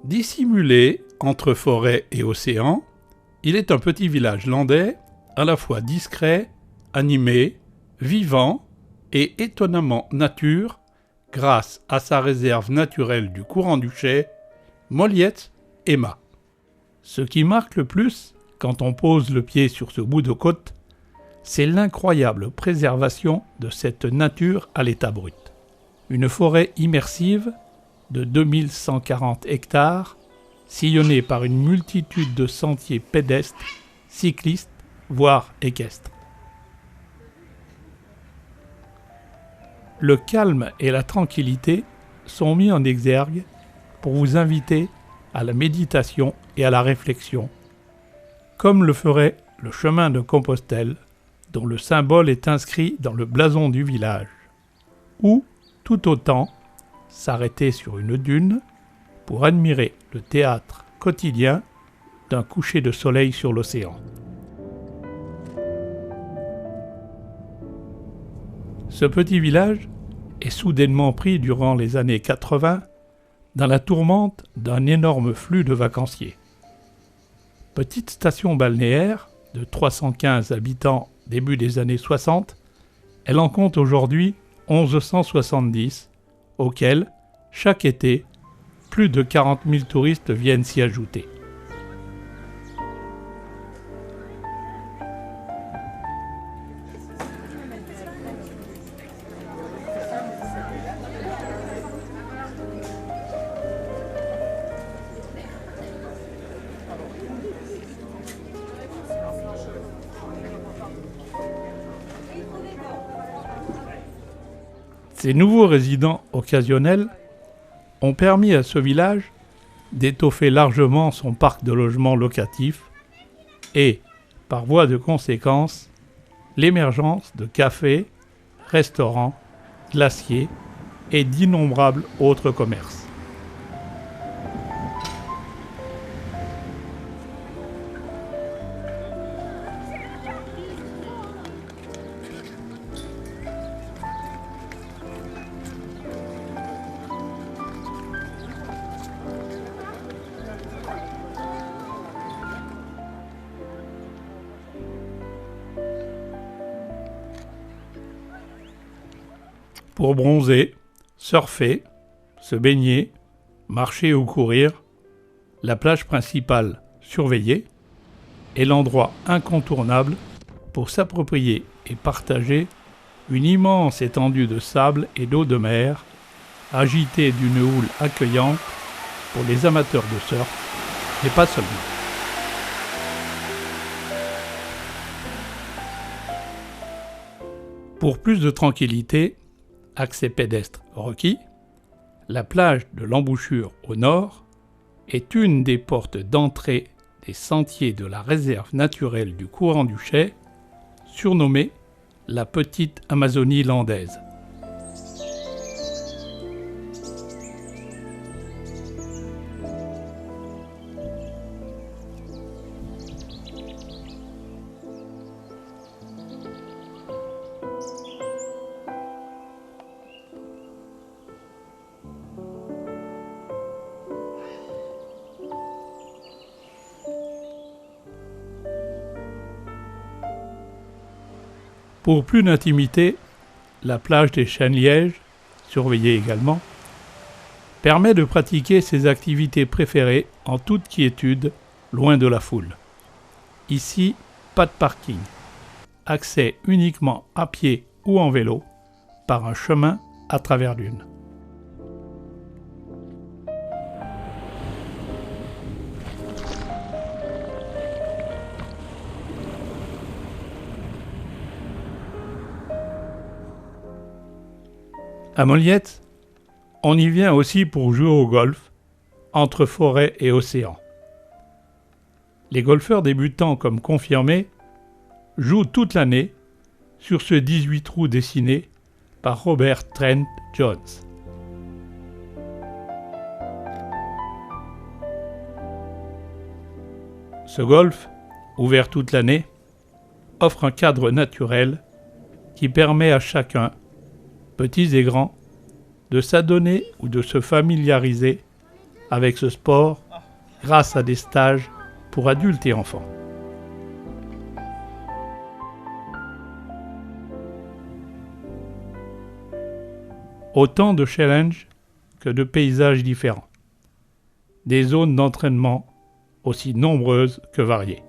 Dissimulé entre forêt et océan, il est un petit village landais à la fois discret, animé, vivant et étonnamment nature grâce à sa réserve naturelle du courant du Chai, Moliette-Éma. Ce qui marque le plus quand on pose le pied sur ce bout de côte, c'est l'incroyable préservation de cette nature à l'état brut. Une forêt immersive de 2140 hectares, sillonnée par une multitude de sentiers pédestres, cyclistes, voire équestres. Le calme et la tranquillité sont mis en exergue pour vous inviter à la méditation et à la réflexion, comme le ferait le chemin de Compostelle, dont le symbole est inscrit dans le blason du village, ou, tout autant, s'arrêter sur une dune pour admirer le théâtre quotidien d'un coucher de soleil sur l'océan. Ce petit village est soudainement pris durant les années 80 dans la tourmente d'un énorme flux de vacanciers. Petite station balnéaire de 315 habitants début des années 60, elle en compte aujourd'hui 1170, auxquels, chaque été, plus de 40 000 touristes viennent s'y ajouter. Ces nouveaux résidents occasionnels ont permis à ce village d'étoffer largement son parc de logements locatifs et, par voie de conséquence, l'émergence de cafés, restaurants, glaciers et d'innombrables autres commerces. Pour bronzer, surfer, se baigner, marcher ou courir, la plage principale, surveillée, est l'endroit incontournable pour s'approprier et partager une immense étendue de sable et d'eau de mer, agitée d'une houle accueillante pour les amateurs de surf, mais pas seulement. Pour plus de tranquillité, accès pédestre requis, la plage de l'Embouchure au nord est une des portes d'entrée des sentiers de la réserve naturelle du courant du Chai, surnommée la Petite Amazonie landaise. Pour plus d'intimité, la plage des Chênes-Lièges, surveillée également, permet de pratiquer ses activités préférées en toute quiétude, loin de la foule. Ici, pas de parking. Accès uniquement à pied ou en vélo, par un chemin à travers dune. À Moliette, on y vient aussi pour jouer au golf, entre forêt et océan. Les golfeurs débutants comme confirmés jouent toute l'année sur ce 18 trous dessiné par Robert Trent Jones. Ce golf, ouvert toute l'année, offre un cadre naturel qui permet à chacun, petits et grands, de s'adonner ou de se familiariser avec ce sport grâce à des stages pour adultes et enfants. Autant de challenges que de paysages différents. Des zones d'entraînement aussi nombreuses que variées.